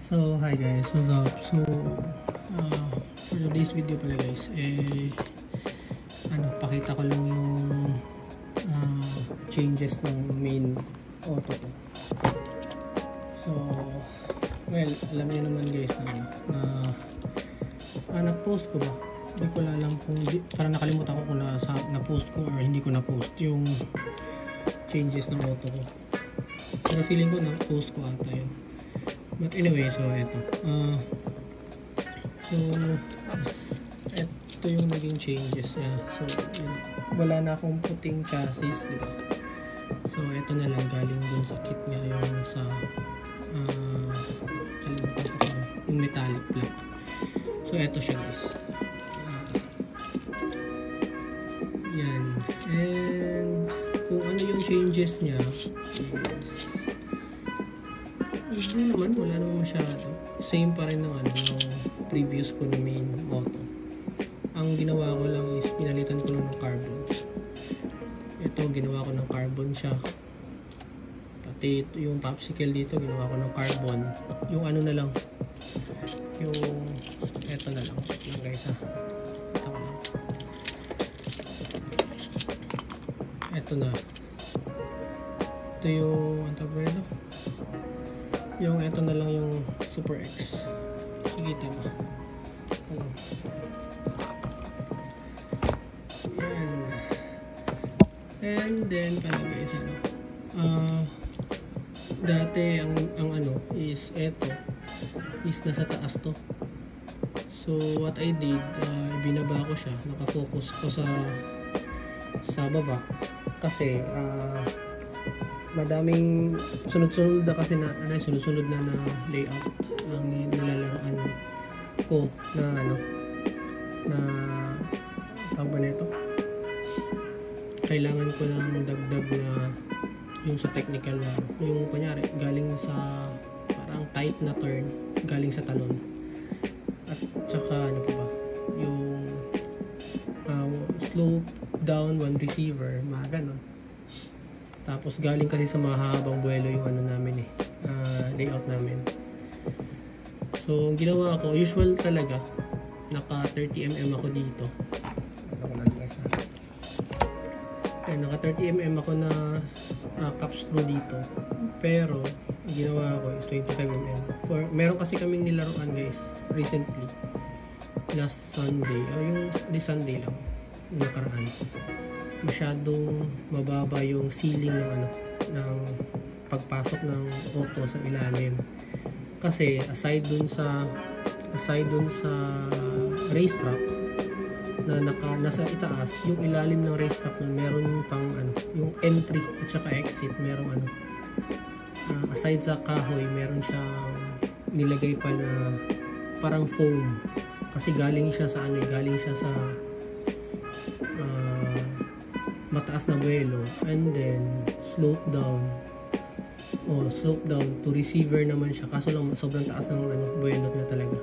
So hi guys, what's up? So for today's video pala guys, pakita ko lang yung changes ng main auto ko. So well, alam niyo naman guys na na-post ko ba? Hindi ko alam kung parang nakalimutan ko kung na-post ko or hindi ko na-post yung changes ng auto ko. Pero feeling ko na-post ko ata yun. But anyway, so eto. Ito yung naging changes niya. So wala na akong puting chassis, di ba? So eto na lang galing dun sa kit niya, yung sa kalimutan ko yung metallic black. So eto siya guys. Yan. And kung ano yung changes niya is hindi naman, wala naman masyado. Same pa rin ng previous ko na main auto. Ang ginawa ko lang is pinalitan ko lang ng carbon. Ito, ginawa ko ng carbon siya. Pati yung popsicle dito, ginawa ko ng carbon. Yung ano na lang, yung eto na lang. Yung guys ito ko lang. Eto na. Ito yung antabrelo. Yung eto na lang yung Super X. Kikita ba? Yan. And then pala guys, dati ang is eto is nasa taas to. So what I did, binaba ko siya, nakafocus ko sa baba kasi madaming sunod-sunod na kasi sunod-sunod na layout ang nilalaroan ko na tawag ba nito? Kailangan ko ng dagdag na yung sa technical na yung kunyari galing sa parang tight na turn galing sa talon at saka ano pa ba yung slope down one receiver, mga ganon. Tapos galing kasi sa mahabang buwelo yung namin layout namin. So ang ginawa ko, usual talaga, naka 30mm ako dito. Naka 30mm ako na cap screw dito. Pero ang ginawa ko is 25mm. Meron kasi kaming nilaruan guys recently, last Sunday, yung this Sunday lang nakaraan. Masyadong mababa yung ceiling ng pagpasok ng auto sa ilalim. Kasi aside dun sa racetrack na nasa itaas, yung ilalim ng racetrack na meron pang yung entry at saka exit, merong aside sa kahoy, meron siyang nilagay pa na parang foam kasi galing siya sa mataas na buwelo, and then slope down to receiver naman siya, kaso lang sobrang taas ng buwelo na talaga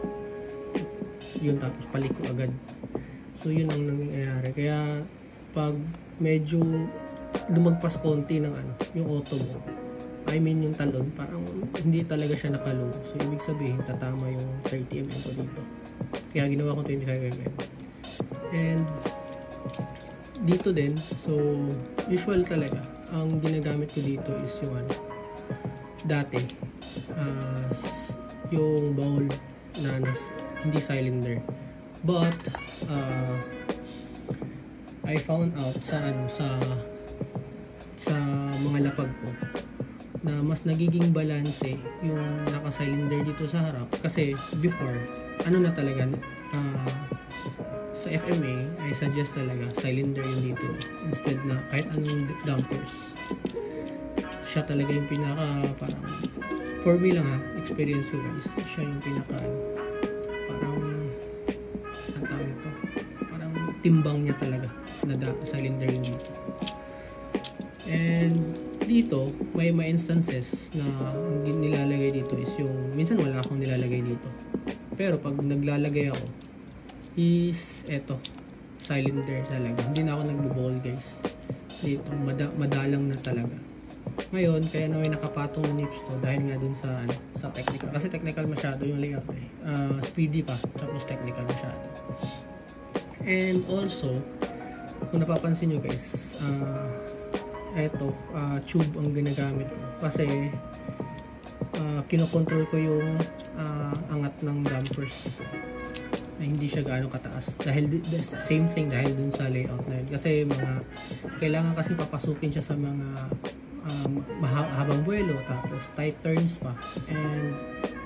yun, tapos paliko agad. So yun ang nangyayari, kaya pag medyo lumagpas konti ng yung auto mo, I mean yung talon, parang hindi talaga siya nakalow. So ibig sabihin tatama yung 30mm ko dito, kaya ginawa ko 25mm. And dito din, so usual talaga ang ginagamit ko dito is yung dati yung bowl na hindi cylinder, but I found out sa mga lapag ko na mas nagiging balanse yung naka-cylinder dito sa harap, kasi before na talaga sa FMA, I suggest talaga cylinder yung dito instead na kahit anong dampers. Siya talaga yung pinaka, parang for me lang experience ko guys, siya yung pinaka parang ang tawag nito, parang timbang niya talaga na cylinder yung dito. And dito may instances na ang nilalagay dito is yung minsan wala akong nilalagay dito, pero pag naglalagay ako is eto, cylinder talaga. Hindi na ako nagbo-ball guys dito, madalang na talaga. Ngayon, kaya na may nakapatong na nips to dahil nga dun sa technical. Kasi technical masyado yung layout eh. Speedy pa, tapos technical masyado. And also, kung napapansin nyo guys, eto, tube ang ginagamit ko. Kasi, kinokontrol ko yung angat ng dampers na hindi siya gaano kataas. Dahil, same thing dahil dun sa layout na yun. Kasi kailangan kasi papasukin siya sa mga mahabang buwelo, tapos tight turns pa, and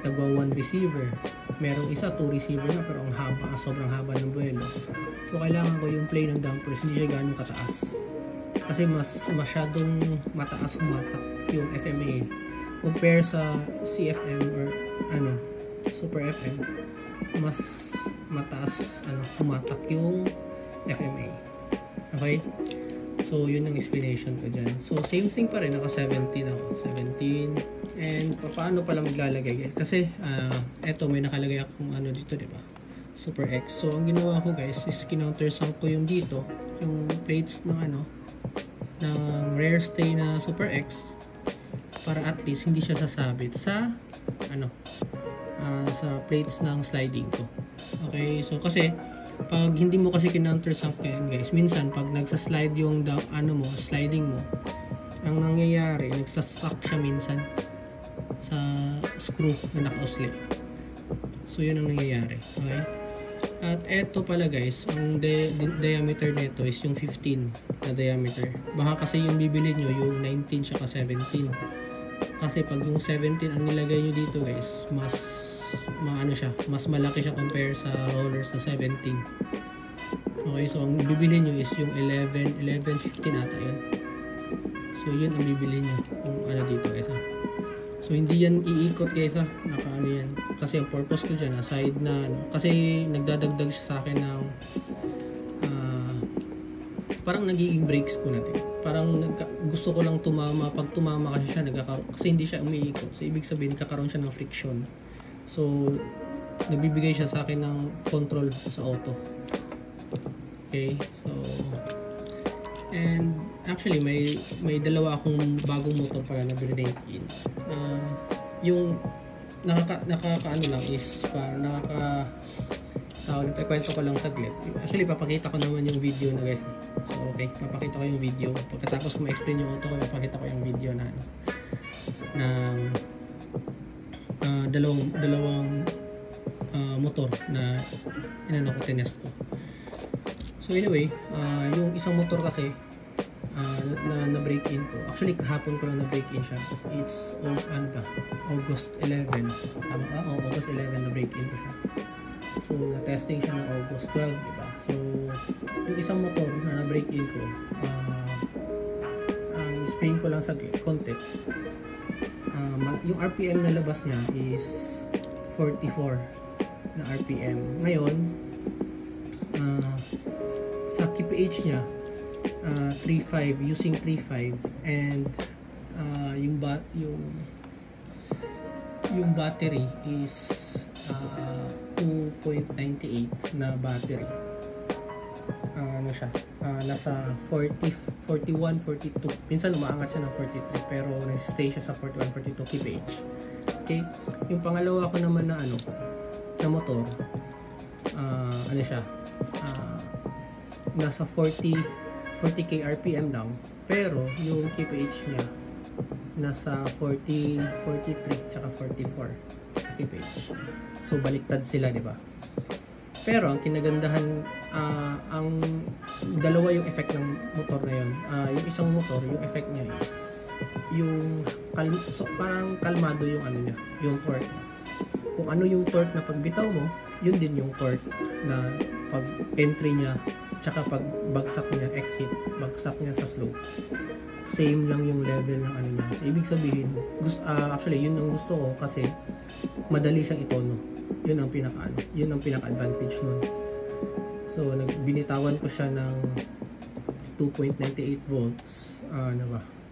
tagwa 1 receiver. Merong isa 2 receiver na, pero ang sobrang haba ng buwelo. So kailangan ko yung play ng dampers hindi siya ganun kataas, kasi masyadong mataas humatak yung FMA compare sa CFM or Super FM. Mas mataas humatak yung FMA. Okay, so yun ang explanation ko dyan. So same thing pa rin, naka 17 ako, 17. And paano pala maglalagay? Kasi eto, may nakalagay akong dito, diba? Super X. So ang ginawa ko guys is kinountersunk ko yung dito, yung plates ng ng rare stay na Super X, para at least hindi siya sasabit sa sa plates ng sliding ko. Okay, so kasi pag hindi mo kasi kinountersunk yan guys, minsan pag nagsa-slide yung sliding mo, ang nangyayari, nagsa-stuck siya minsan sa screw na naka-usli. So yun ang nangyayari. Okay, at eto pala guys, ang diameter nito is yung 15 na diameter. Baka kasi yung bibili nyo yung 19 tsaka 17, kasi pag yung 17 ang nilagay nyo dito guys, mas mas malaki siya compare sa rollers na 17. Okay, so ang bibili nyo is yung 11, 15 ata yun. So yun ang bibili nyo kung dito guys So hindi yan iikot guys yan, kasi ang purpose ko dyan aside na kasi nagdadagdag siya sa akin ng parang nagiging brakes ko natin. Parang gusto ko lang tumama. Pag tumama kasi siya kasi hindi siya umiikot, so ibig sabihin kakaroon siya ng friction. So nagbibigay siya sa akin ng control sa auto. Okay, so and actually may dalawa akong bagong motor pala na brinake in. Yung nakakaano lang is kwento ko lang saglit. Actually papakita ko naman yung video na guys. So okay, papakita ko yung video pagkatapos ko ma-explain yung auto ko. Papakita ko yung video na dalawang motor na ko tinest ko. So anyway, yung isang motor kasi na break in ko. Actually kahapon ko lang na break in siya. It's August 11. Tama ba? August 11 na break in ko siya. So na-testing siya ng August 12, diba? So yung isang motor na na-break in ko, explain ko lang sa konti. Yung RPM na labas niya is 44 na RPM. Ngayon, sa KPH niya, 3.5, using 3.5, and yung battery is 2.98 na battery. Nasa 40, 41, 42. Minsan umaangat siya ng 43, pero nag-stay siya sa 41, 42 kph. Okay, yung pangalawa ko naman na motor, nasa 40k RPM lang, pero yung kph niya nasa 40, 43 tsaka 44 kph. So baliktad sila, di ba? Pero ang kinagandahan, ang dalawa yung effect ng motor na yun. Yung isang motor, yung effect niya is yung parang kalmado yung niya, yung torque. Kung ano yung torque na pagbitaw mo, yun din yung torque na pag entry niya, tsaka pag bagsak niya, exit, bagsak niya sa slope. Same lang yung level ng niya. So ibig sabihin, actually yun ang gusto ko kasi madali siyang itono. Yun ang pinaka-advantage nun. So binitawan ko siya ng 2.98 volts.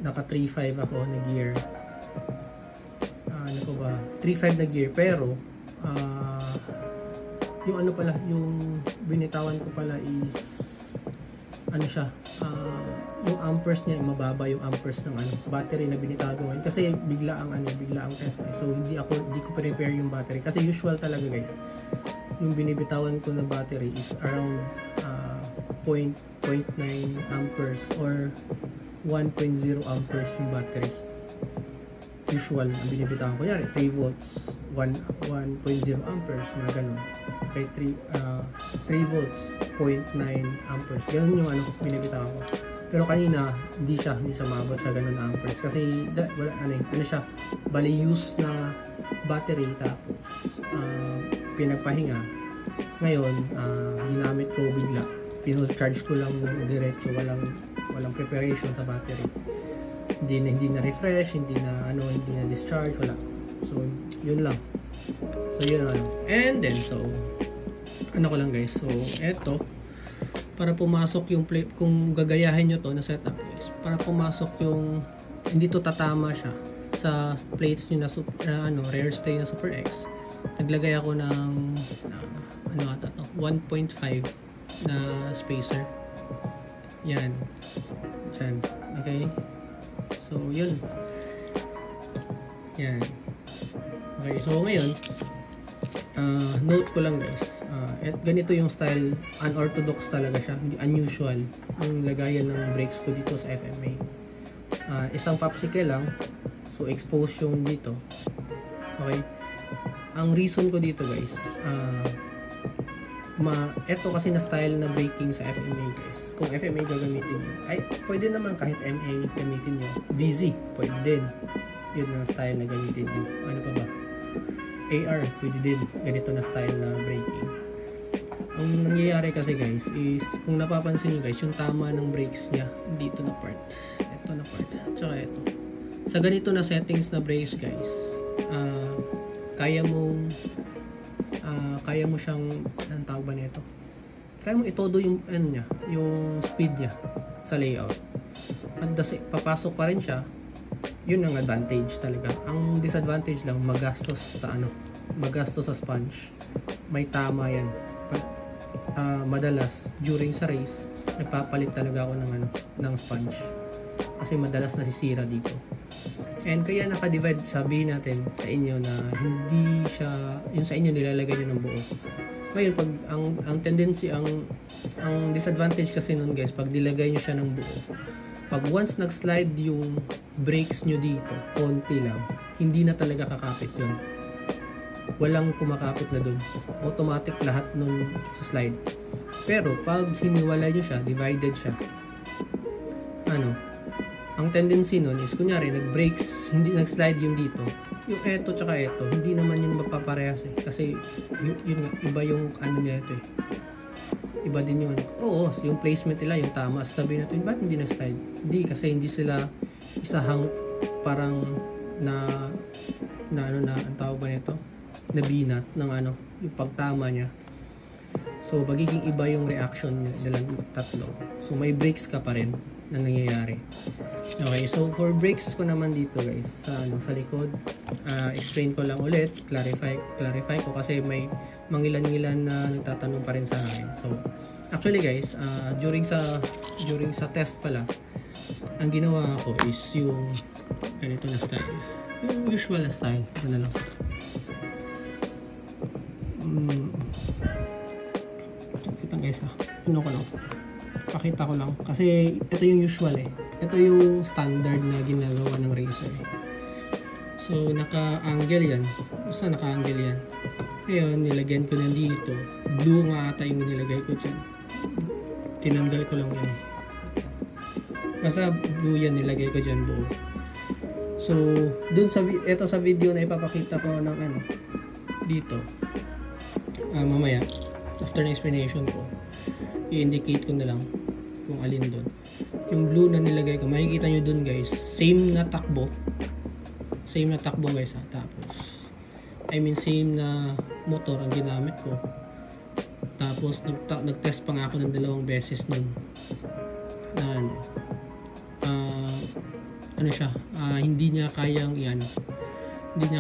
Naka 3.5 ako na gear. 3.5 na gear, pero yung binitawan ko pala is yung amperes niya, mababa yung amperes ng battery na binitago ngayon kasi bigla ang test. So hindi ko prepare yung battery kasi usual talaga guys. Yung binibitawan ko na battery is around 0.9 amperes or 1.0 amperes yung battery. Usual ang binibitawan ko. Kunyari 3 volts, 1.0 amperes na ganun. Okay, 3 volts, 0.9 amperes. Ganun yung binibitawan ko. Pero kanina, hindi siya maabot sa ganun na amperes. Kasi, wala, siya, bali use na battery, tapos, pinagpahinga. Ngayon, ginamit ko bigla. Pino-charge ko lang diretso, walang preparation sa battery. Hindi na refresh, hindi na discharge, wala. So, yun lang. So, yun And then, so, ko lang guys. So, eto, para pumasok yung plate, kung gagayahin nyo to na setup guys, para pumasok yung, hindi to tatama siya sa plates nyo na rare stay na Super X. Naglagay ako ng 1.5 na spacer. Yan. Diyan. Okay. So, yun. Yan. Okay. So, ngayon, note ko lang guys, ganito yung style, unorthodox talaga siya, hindi unusual yung lagayan ng brakes ko dito sa FMA. Isang popsicle lang, so expose yung dito. Okay, ang reason ko dito guys, eto kasi na style na braking sa FMA guys. Kung FMA gagamitin nyo, ay pwede naman kahit MA gamitin nyo, VZ pwede din, yun na style na gamitin nyo. Ano pa ba, AR, pwede din, ganito na style na braking. Ang nangyayari kasi guys is, kung napapansin nyo guys, yung tama ng brakes nya dito na part, ito na part, tsaka ito. Sa ganito na settings na brakes guys, kaya mo siyang, anong tawag ba nito? Kaya mo itodo yung yung speed nya sa layout. At papasok pa rin siya. Yun ang advantage talaga. Ang disadvantage lang, magastos sa sponge. May tama yan. Madalas during sa race, nagpapalit talaga ako ng sponge. Kasi madalas nasisira dito. And kaya naka-divide, sabihin natin sa inyo na hindi siya, yung sa inyo nilalagay nyo ng buo. Ngayon, pag ang tendency, ang disadvantage kasi nun guys, pag nilagay nyo siya ng buo, pag once nag-slide yung brakes nyo dito, konti lang, hindi na talaga kakapit yun. Walang kumakapit na dun. Automatic lahat nun sa slide. Pero pag hiniwalay nyo siya, divided siya, ang tendency nun is, kunyari, nag-brakes, hindi nag-slide yung dito, yung eto tsaka eto, hindi naman yun mapaparehas kasi yun nga, iba yung niya ito iba din yung yung placement nila, yung tama. Sasabihin natin, ba't hindi na-slide? Hindi, kasi hindi sila isahang parang ang tawag ba nito? Nabinat ng yung pagtama niya. So, magiging iba yung reaction nila tatlo. So, may brakes ka pa rin na nangyayari. Okay, so for brakes ko naman dito guys, sa likod, explain ko lang ulit, clarify ko kasi may mangilan-ngilan na nagtatanong pa rin sa akin. So, actually guys, during sa test pala, ang ginawa ko is yung ganito na style. Yung usual na style. Ito na lang. Kitang guys pakita ko lang kasi ito yung usual ito yung standard na ginagawa ng racer. So naka-angle yan, basta naka-angle yan. Ngayon nilagyan ko na dito, blue nga ata yung nilagay ko dyan, tinanggal ko lang yan basta blue yan nilagay ko dyan, buo. So dun sa video na ipapakita ko ng dito, mamaya after na explanation ko, i-indicate ko na lang kung alin doon. Yung blue na nilagay ko, makikita nyo doon guys, same na takbo guys tapos same na motor ang ginamit ko. Tapos nag-test pa nga ako ng 2 beses nun na hindi niya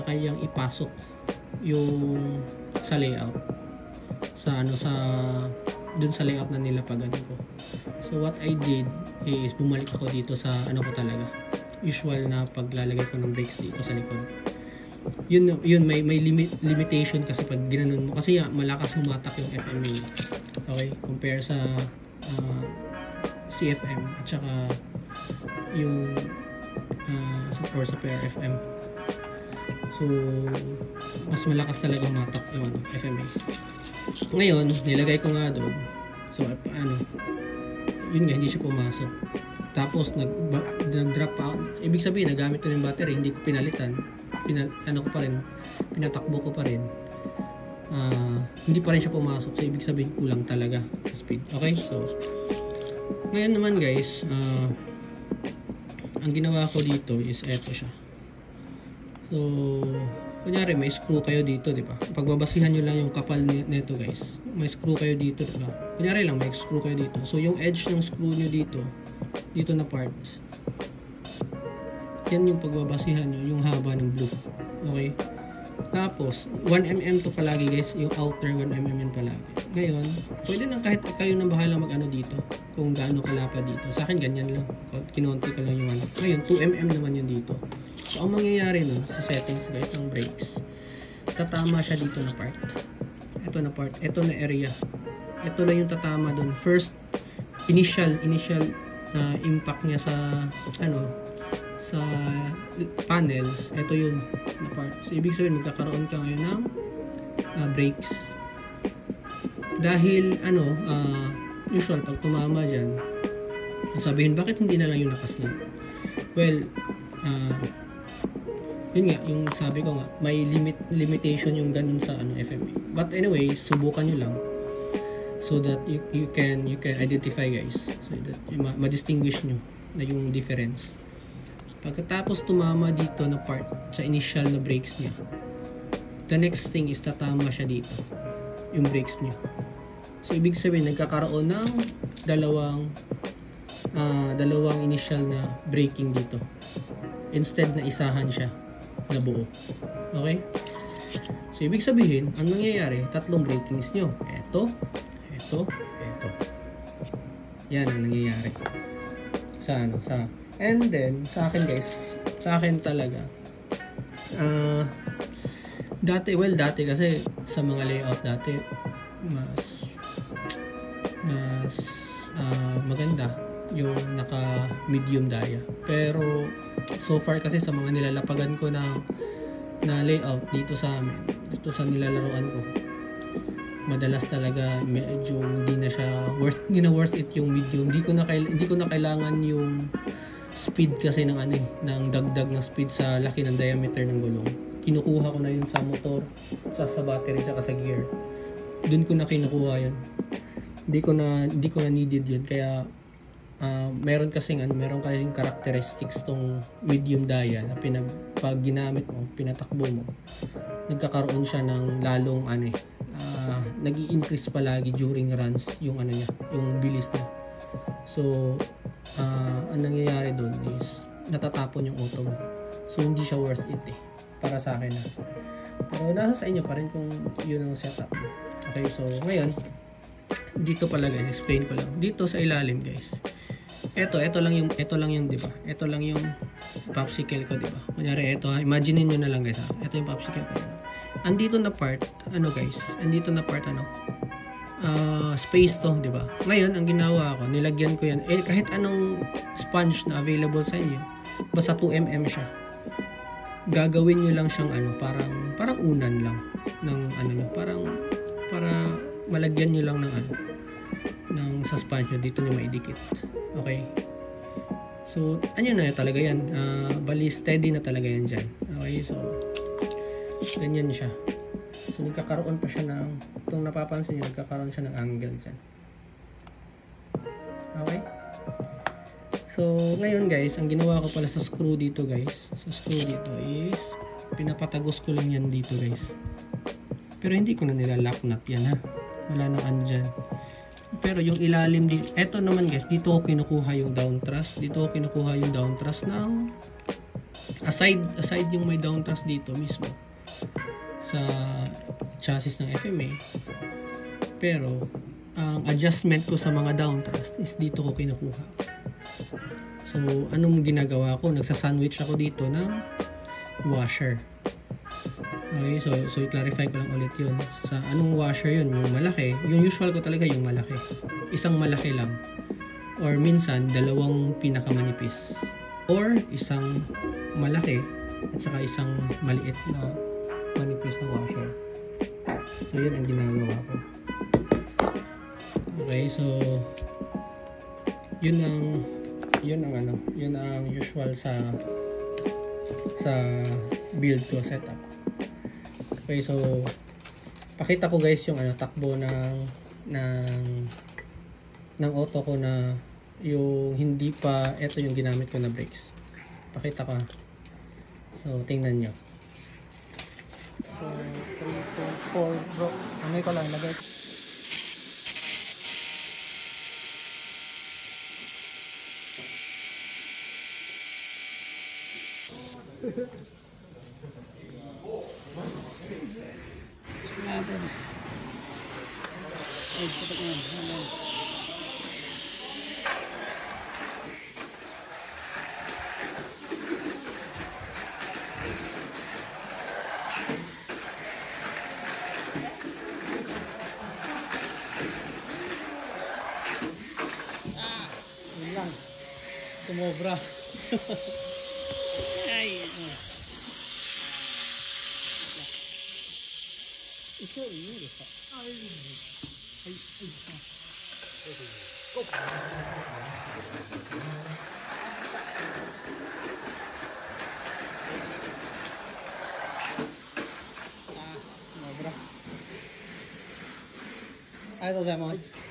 kayang ipasok yung sa layout dun sa layout na nilapagan ko. So what I did is bumalik ako dito sa ano ko talaga, usual na paglalagay ko ng brakes dito sa likod. Yun may limitation kasi pag ginanon mo, kasi malakas humatak yung FMA, okay, compare sa CFM at saka yung or sa PRFM. So mas malakas talaga humatak yung FMA. Ngayon nilagay ko nga doon, so yun nga, hindi siya pumasok. Tapos nag-drop out, ibig sabihin nagamit ko ng battery, hindi ko pinalitan, ko pa rin, pinatakbo ko pa rin, hindi pa rin siya pumasok. So ibig sabihin kulang talaga speed. Okay, so ngayon naman guys, ang ginawa ko dito is eto siya. So kunyari may screw kayo dito, di ba? Pagbabasihan nyo lang yung kapal nito guys, may screw kayo dito, di ba? Kunyari lang may screw kayo dito, so yung edge ng screw nyo dito na part, yan yung pagbabasihan nyo, yung haba ng blue. Okay, tapos 1mm to palagi guys, yung outer 1mm yan palagi. Ngayon pwede nang kahit kayo nang bahala mag dito, kung gaano kalapad dito. Sa akin ganyan lang, kinonti ko lang yung ngayon 2mm naman yun dito. So ang mangyayari nun sa settings guys ng brakes, tatama siya dito na part, ito na area, ito lang yung tatama dun. First initial na impact niya sa sa panels, ito yun na part. So ibig sabihin magkakaroon ka ngayon ng brakes. Dahil usual pag tumama dyan, sabihin bakit hindi na lang yung nakaslant. Well, yun nga, yung sabi ko nga, may limitation yung ganun sa FMA. But anyway, subukan nyo lang so that you can identify guys, so that ma-distinguish nyo na yung difference. Pagkatapos tumama dito na part sa initial na brakes niya, the next thing is tatama siya dito yung brakes niya. So ibig sabihin nagkakaroon ng dalawang initial na braking dito, instead na isahan siya na buo. Okay, so ibig sabihin ang nangyayari, tatlong brakings nyo, ito, yan ang nangyayari sa and then sa akin guys, sa akin talaga dati kasi sa mga layout dati mas maganda yung naka medium dia, pero so far kasi sa mga nilalapagan ko na layout dito sa amin, dito sa nilalaruan ko, madalas talaga medyo hindi na worth it yung medium. Hindi ko na kailangan yung speed kasi ng ng dagdag na speed sa laki ng diameter ng gulong. Kinukuha ko na yun sa motor, sa battery, saka sa gear. Doon ko na kinukuha yun. Hindi ko na needed yun. Kaya meron kasing characteristics tong medium dia na pag ginamit mo, pinatakbo mo, nagkakaroon siya ng lalong nag-i-increase palagi during runs yung niya, yung bilis niya. So ang nangyayari doon is natatapon yung auto mo. So hindi siya worth it para sa akin pero nasa sa inyo pa rin kung yun ang setup mo. Okay, so ngayon dito pala guys, explain ko lang dito sa ilalim guys. Ito lang yung di ba? Ito lang yung popsicle ko, di ba? Kunyari ito, imagine niyo na lang guys ito yung popsicle ko. Andito na part space to, di ba? Ngayon ang ginawa ko, nilagyan ko yan kahit anong sponge na available sa inyo, basta 2mm siya. Gagawin nyo lang siyang parang unan lang ng para malagyan nyo lang ng sa sponge nyo, dito nyo maidikit. Okay, so na talaga yan, bali steady na talaga yan dyan. Okay, so ganyan siya. So nagkakaroon pa siya ng, itong napapansin nyo, nagkakaroon siya ng angle dyan. Okay, so ngayon guys, ang ginawa ko pala sa screw dito guys, is pinapatagos ko lang yan dito guys, pero hindi ko na nilalak nut yan wala nang dyan. Pero yung ilalim din, eto naman guys, dito ko kinukuha yung down thrust, ng aside yung may down thrust dito mismo sa chassis ng FMA, pero ang adjustment ko sa mga down thrust is dito ko kinukuha. So, anong ginagawa ko? Nagsasandwich ako dito ng washer. Okay, so i-clarify ko lang ulit yun. Sa anong washer yun? Yung malaki. Yung usual ko talaga yung malaki. Isang malaki lang. Or minsan, dalawang pinakamanipis. Or isang malaki at saka isang maliit na manipis na washer. So, yun ang ginagawa ko. Okay, so yun ang usual sa build ko setup. Okay, so pakita ko guys yung takbo ng auto ko na yung hindi pa ito yung ginamit ko na brakes. Pakita ko. So tingnan nyo. So 3.4 bro. Ano ko lang lagay. Lang. Tumobra. Ay. Ito yun ito. Ay. Tumobra. Ay, gozaimasu.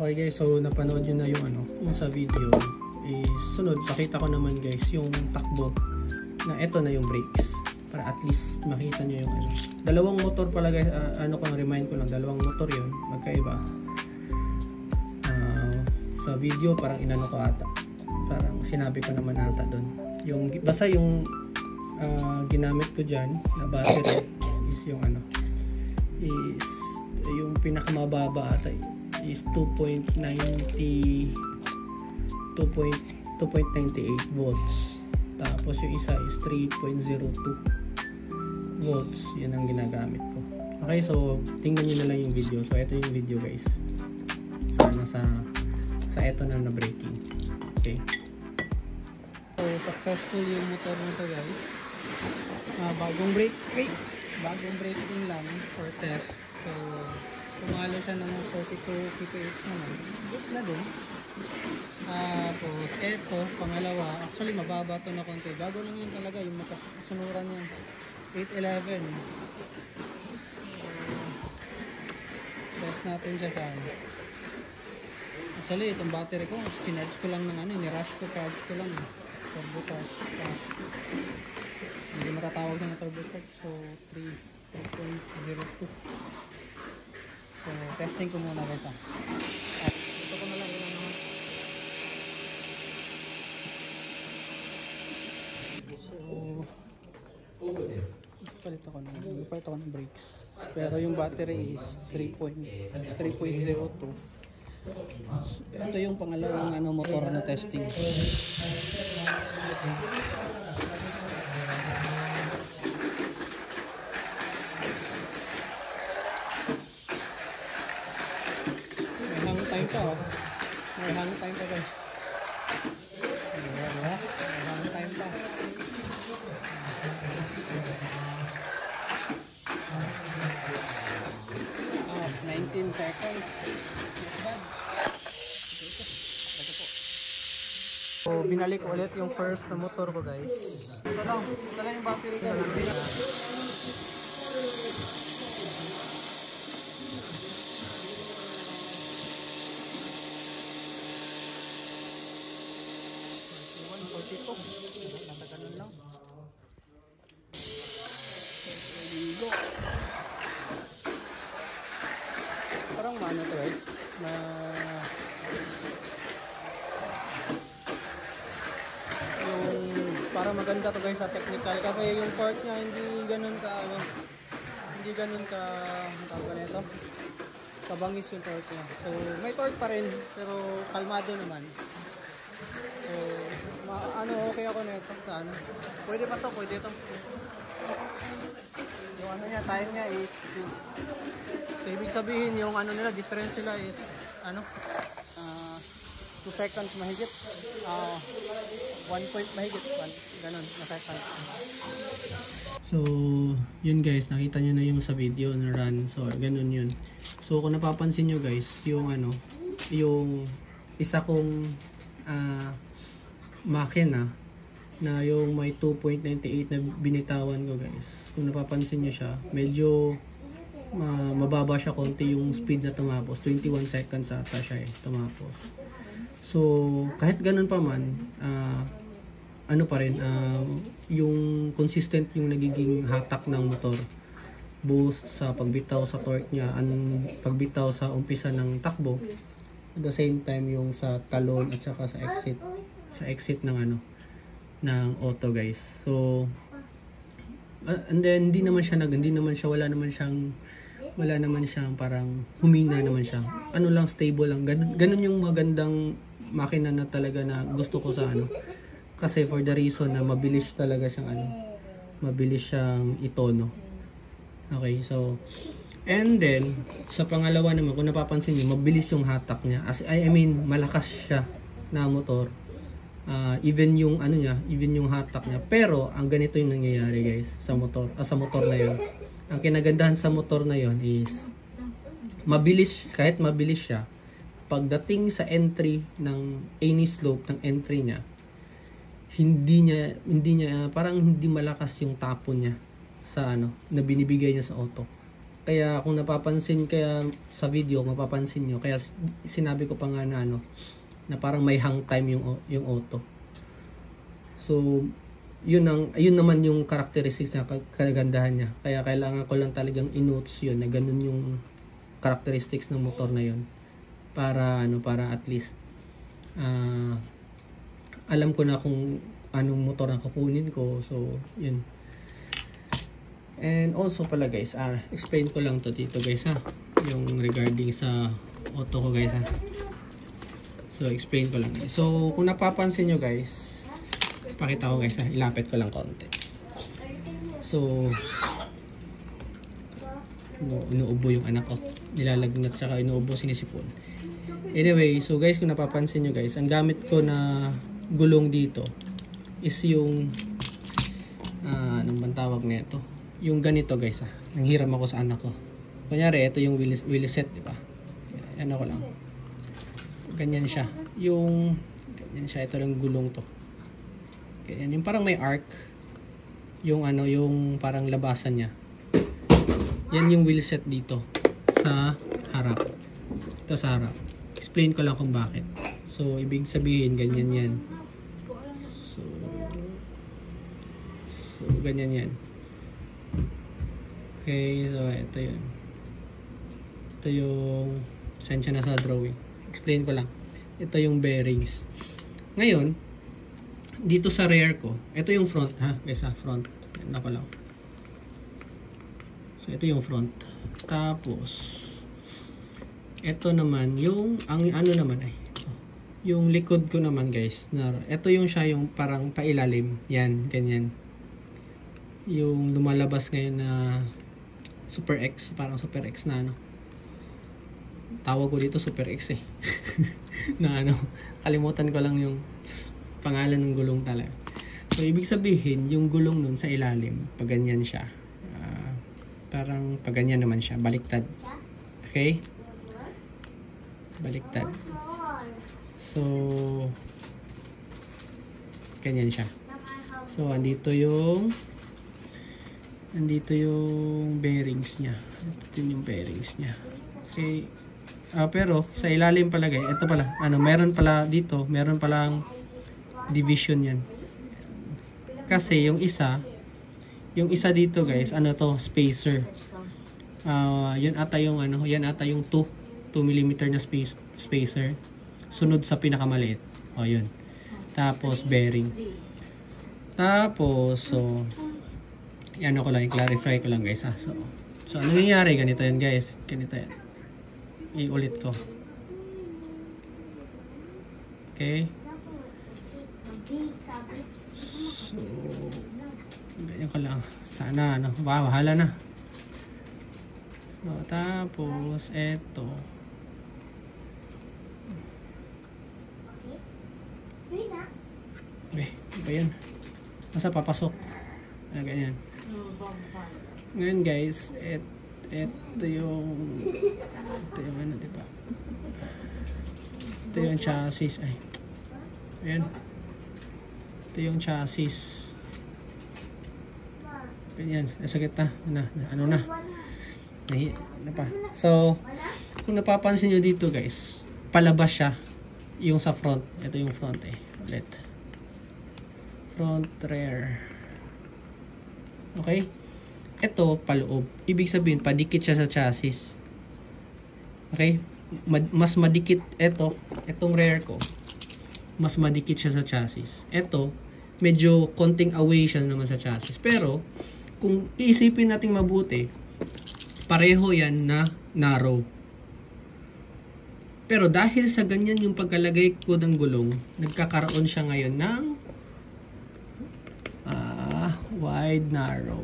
Okay guys, so napanood nyo na yung sa video. Sunod, pakita ko naman guys yung takbo na ito na yung brakes para at least makita nyo yung dalawang motor pala guys. Remind ko lang, dalawang motor yun, magkaiba. Sa video parang inano ko ata, parang sinabi ko naman ata doon basta yung ginamit ko dyan na battery is yung yung pinakamababa ata is 2.98 volts. Tapos yung isa is 3.02 volts. Yun ang ginagamit ko. Okay, so tingnan nyo na lang yung video. So ito yung video guys. Sa ito na braking. Okay. So successful yung motor nito guys. Bagong braking lang for test. So pumalo siya ng 42 kph naman. Good na din. Tapos eto, pangalawa, actually mababa to na konti. Bago lang yun talaga, yung makasunuran yun. 811. Test natin siya sa actually, itong battery ko, sinarge ko lang ng ni-rush ko, charge ko lang. Turbo charge. Hindi matatawag na turbo charge. So, 3.02. So, testing ko muna ito. Ito ko na lang ilan naman. So, palit ako ng brakes. Pero yung battery is 3.02. Ito yung pangalawang motor na testing. May hang time pa guys. May hang time pa. 19 seconds. So binalik ko ulit yung first na motor ko guys. Ito lang yung battery ko. Nasa ganun lang. Parang maano to guys na yung para maganda to guys sa technical kasi yung port niya hindi ganun ka tawag nito kabangis yung torque niya. So, may torque pa rin, pero kalmado naman. So, okay ako na ito. Pwede pa to, pwede ito. Yung ano niya, time niya is, so, ibig sabihin, yung ano nila, difference nila is, 2 seconds mahigit. 1 point mahigit. Ganun, na seconds. So, yun guys, nakita nyo na yung sa video na run. So, ganun yun. So, kung napapansin nyo guys, yung yung isa kong makina na yung may 2.98 na binitawan ko guys. Kung napapansin nyo siya, medyo mababa siya konti yung speed na tumapos. 21 seconds ata siya tumapos. So, kahit ganun pa man, pa rin, yung consistent yung nagiging hatak ng motor. Both sa pagbitaw sa torque niya, pagbitaw sa umpisa ng takbo. At the same time, yung sa talon at saka sa exit ng ng auto guys. So, and then, wala naman siyang parang humina naman siya. Stable lang. Ganun yung magandang makina na talaga na gusto ko sa kasi for the reason na mabilis talaga siyang itono. Okay, so and then sa pangalawa naman, kung napapansin niyo, mabilis yung hatak niya. I mean malakas siya na motor. Even yung even yung hatak niya. Pero ang ganito yung nangyayari guys sa motor na 'yon. Ang kinagandahan sa motor na 'yon is kahit mabilis siya, pagdating sa entry ng any slope ng entry niya, hindi niya parang hindi malakas yung tapon niya sa na binibigay niya sa auto. Kaya kung napapansin, kaya sa video mapapansin niyo, kaya sinabi ko pa nga na na parang may hang time yung auto. So yun naman yung characteristics na kagandahan niya. Kaya kailangan ko lang talagang i-notes yun na ganun yung characteristics ng motor na yun. Para at least alam ko na kung anong motor ang kukunin ko. So yun. And also pala guys, explain ko lang to dito guys yung regarding sa auto ko guys So explain ko lang guys. So kung napapansin nyo guys, pakita ko guys ilapit ko lang konti. So inuubo yung anak ko, nilalagnat saka inuubo, sinisipon. Anyway, so guys, kung napapansin nyo guys, ang gamit ko na gulong dito is yung anong bang tawag nito? Yung ganito guys nanghiram ako sa anak ko. Kunyari, ito yung wheel set, di ba? Ano ko lang. Ganyan siya. Ganyan siya, ito lang gulong to. Ganyan, yung parang may arc. Yung yung parang labasan niya. Yan yung wheel set dito sa harap. Ito sa harap. Explain ko lang kung bakit. So, ibig sabihin, ganyan yan. So ganyan yan. Okay, so ito yun. Ito yung, sensya na sa drawing. Explain ko lang. Ito yung bearings. Ngayon, dito sa rear ko, ito yung front guys front. Yan ako lang. So, ito yung front. Tapos, ito naman, yung yung likod ko naman guys, ito yung siya yung parang pailalim. Yan, ganyan. Yung lumalabas ngayon na Super X, parang Super X na tawag ko dito Super X na kalimutan ko lang yung pangalan ng gulong talaga. So, ibig sabihin, yung gulong nun sa ilalim, pag ganyan siya. Parang pag ganyan naman siya, baliktad. Okay? Baliktad. So, ganyan siya. So, andito yung bearings niya. Ito yung bearings niya. Okay. Pero sa ilalim pala guys, ito pala, meron pala dito, meron palang division yan. Kasi yung isa dito guys, to, spacer. Yun ata yung yan ata yung 2 mm na spacer. Sunod sa pinakamaliit. Yun. Tapos bearing. Tapos yan ko lang, i-clarify ko lang guys So ano nangyayari? Ganito yan guys. Ganito yan. iulit ko. Okay. So, ganyan ko lang. Sana, ano, bahala na. So, tapos, eto. Ba yan? Masa papasok? Ganyan. Ngayon guys, ito yung ano, diba? Ito yung chassis. Ay. Ayan. Ito yung chassis. Ganyan. Sakit na. Ano na? Ano pa? So, kung napapansin nyo dito guys, palabas siya. Yung sa front. Ito yung front eh. Ulit. Front rear. Okay? Ito, paloob. Ibig sabihin, padikit siya sa chassis. Okay? Mas madikit itong rear ko. Mas madikit siya sa chassis. Ito, medyo konting away siya naman sa chassis. Pero, kung iisipin natin mabuti, pareho yan na narrow. Pero dahil sa ganyan yung pagkalagay ko ng gulong, nagkakaroon siya ngayon ng wide, narrow.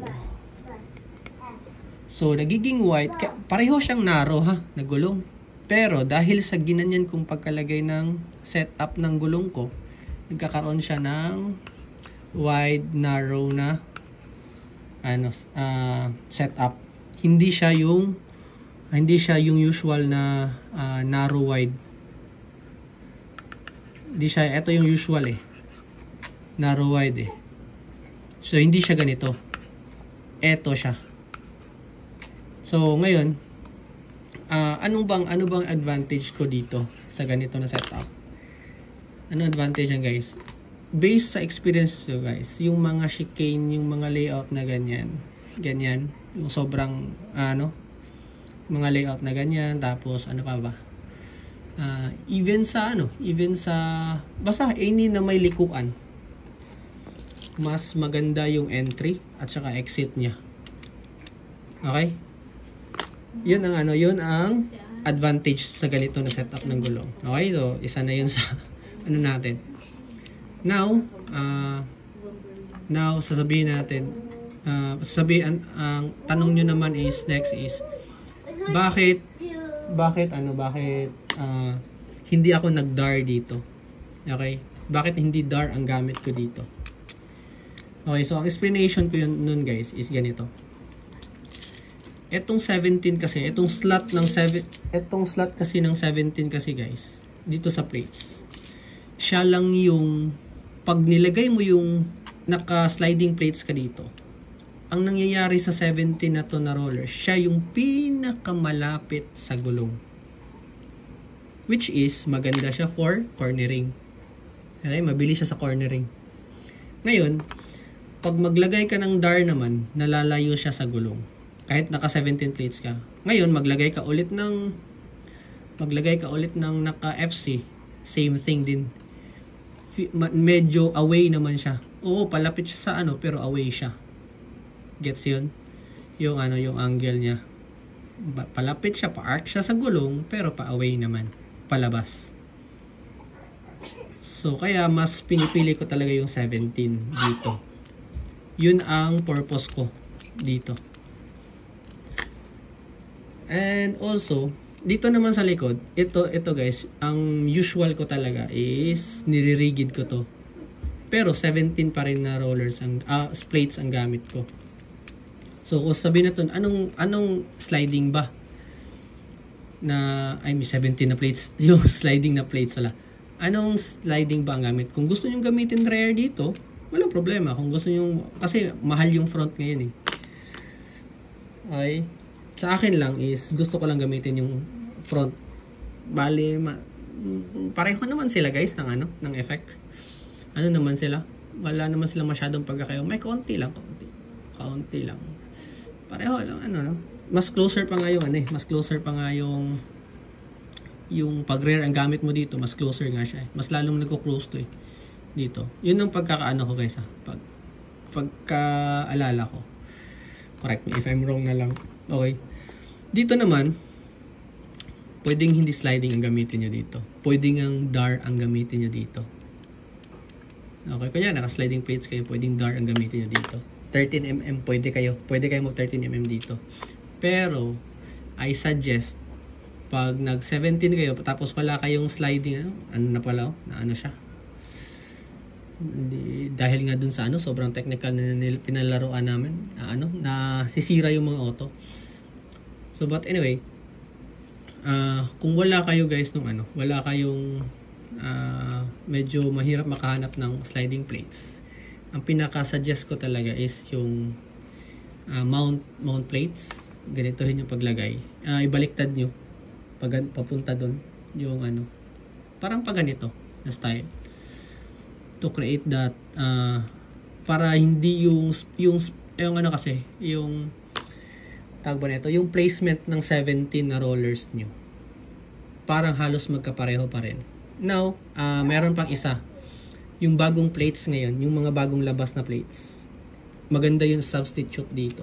So, nagiging wide. Pareho siyang narrow ha, na gulong. Pero, dahil sa ginanyan kong pagkalagay ng setup ng gulong ko, nagkakaroon siya ng wide, narrow na setup. Hindi siya yung usual na narrow wide. Hindi siya, ito yung usual narrow wide So, hindi siya ganito. Ito siya. So, ngayon, ano bang advantage ko dito sa ganito na setup? Ano advantage yan guys? Based sa experience ko guys, yung mga chicane, yung mga layout na ganyan, yung sobrang, mga layout na ganyan, tapos ano pa ba? Even sa, basta any na may likuan, mas maganda yung entry at saka exit niya. Okay? Yun ang advantage sa ganito na setup ng gulong. Okay? So, isa na yun sa ano natin. Now, sasabihin natin, ang tanong nyo naman is, next is, bakit hindi ako nag-dar dito? Okay? Bakit hindi dar ang gamit ko dito? Okay, so ang explanation ko yun nun guys is ganito. Etong 17 kasi, etong slot kasi ng 17 kasi guys, dito sa plates. Siya lang yung pag nilagay mo yung naka-sliding plates ka dito. Ang nangyayari sa 17 na to na roller, siya yung pinakamalapit sa gulong. Which is maganda siya for cornering. Okay, mabilis siya sa cornering. Ngayon, pag maglagay ka ng dar naman, nalalayo siya sa gulong. Kahit naka 17 plates ka. Ngayon, maglagay ka ulit ng naka FC, same thing din. Medyo away naman siya. Oo, palapit siya sa pero away siya. Gets yun? Yung angle niya. Palapit siya, pa-arc siya sa gulong, pero pa-away naman. Palabas. So, kaya mas pinipili ko talaga yung 17 dito. Yun ang purpose ko dito. And also, dito naman sa likod, ito guys, ang usual ko talaga is nire-rigid ko to. Pero 17 pa rin na rollers plates ang gamit ko. So kung sabihin natin anong sliding ba na may 17 na plates, yung sliding na plates wala. Anong sliding ba ang gamit? Kung gusto niyo gamitin rear dito, walang problema. Kung gusto niyo, kasi mahal yung front ngayon Okay. Sa akin lang is gusto ko lang gamitin yung front. Bali pareho naman sila guys ng effect. Ano naman sila? Wala naman sila masyadong pagkakayo. May konti lang. Pareho lang Mas closer pa nga yung mas closer pa nga yung pag rear ang gamit mo dito, mas closer nga siya. Mas lalong nagko-close to dito. Yun ang pagkakaano ko guys pagkaalala ko. Correct me if I'm wrong na lang. Okay. Dito naman, pwedeng hindi sliding ang gamitin nyo dito. Pwedeng ang dar ang gamitin nyo dito. Okay, kanya naka-sliding plates kayo, pwedeng dar ang gamitin nyo dito. 13mm pwede kayo mag 13mm dito. Pero I suggest pag nag 17 kayo tapos wala kayong sliding, ano na pala, na ano siya. Dahil nga dun sa sobrang technical na pinalaruan namin, na sisira yung mga auto. So but anyway, kung wala kayo guys nung wala kayong medyo mahirap makahanap ng sliding plates, ang pinaka-suggest ko talaga is yung mount plates. Ganitohin yung paglagay. Ibaliktad nyo papunta doon yung parang pa ganito na style to create that para hindi yung kasi yung tawag ba nito, yung placement ng 17 na rollers nyo parang halos magkapareho pa rin. Now, meron pang isa. Yung bagong plates ngayon, yung mga bagong labas na plates. Maganda yung substitute dito.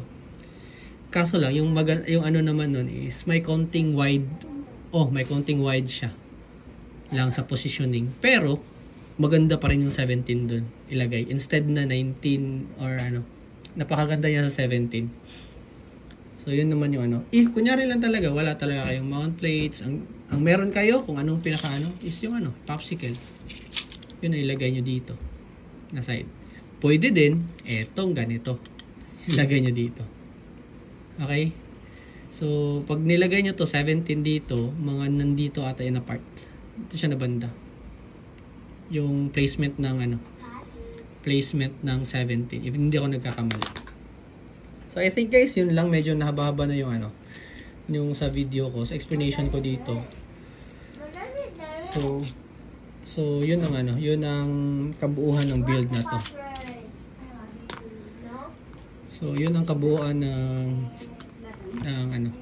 Kaso lang, yung naman nun is may konting wide. May konting wide siya. Lang sa positioning. Pero, maganda pa rin yung 17 dun ilagay. Instead na 19 or napakaganda niya sa 17. So, yun naman yung If, kunyari lang talaga, wala talaga kayong mount plates. Ang meron kayo, kung anong pinaka is yung popsicle. Yun na ilagay nyo dito. Na side. Pwede din, etong ganito. Ilagay nyo dito. Okay? So, pag nilagay nyo to 17 dito, mga nandito ata in apart. Ito siya na banda. Yung placement ng placement ng 17. If hindi ako nagkakamali. So, I think guys, yun lang. Medyo nahaba-haba na yung yung sa video ko, sa explanation ko dito. So yun ang yun ang kabuuan ng build na to. So yun ang kabuuan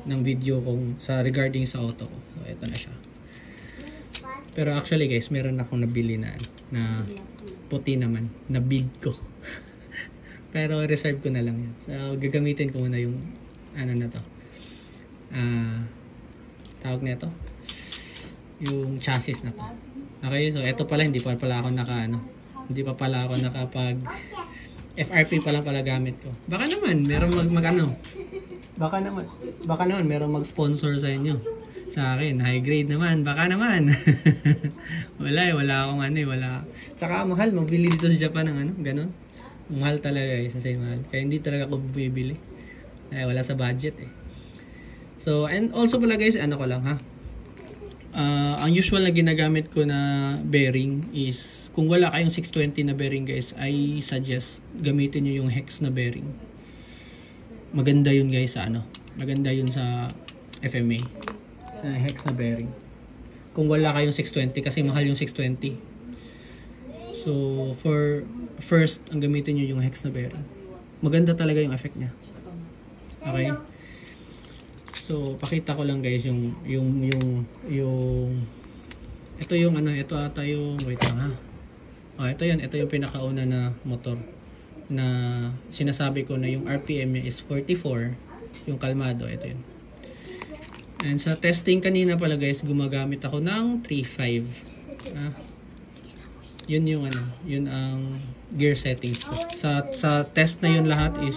ng video kong regarding sa auto ko. So ito na siya. Pero actually guys, meron akong nabili na puti naman, na bid ko. Pero reserve ko na lang yan. So gagamitin ko muna yung na to. Tawag na ito. Yung chassis na to. Okay, so ito pala hindi pa pala ako nakapag FRP pa lang pala gamit ko. Baka naman merong baka naman merong mag-sponsor sa inyo. Sa akin, high grade naman, baka naman. wala akong wala. Tsaka mahal mabili dito sa Japan ng ganun. Mahal talaga sa mahal. Kaya hindi talaga ako bibili. Wala sa budget eh. So, and also pala guys, ko lang ha. Ang usual na ginagamit ko na bearing is, kung wala kayong 620 na bearing guys, I suggest gamitin nyo yung hex na bearing. Maganda yun guys sa maganda yun sa FMA. Hex na bearing. Kung wala kayong 620, kasi mahal yung 620. So, for first, ang gamitin nyo yung hex na bearing. Maganda talaga yung effect niya. Okay? So, pakita ko lang guys yung ito yung ito ata yung, wait lang ha. Ito yung pinakauna na motor na sinasabi ko na yung RPM niya is 44, yung kalmado, ito yun. And sa testing kanina pala guys, gumagamit ako ng 3.5. Yun yung yun ang gear settings ko. Sa test na yun lahat is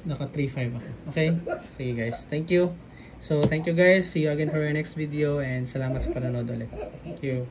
naka 3.5 ako. Okay? Sige guys. Thank you. So, thank you guys. See you again for our next video and salamat sa panonood ulit. Thank you.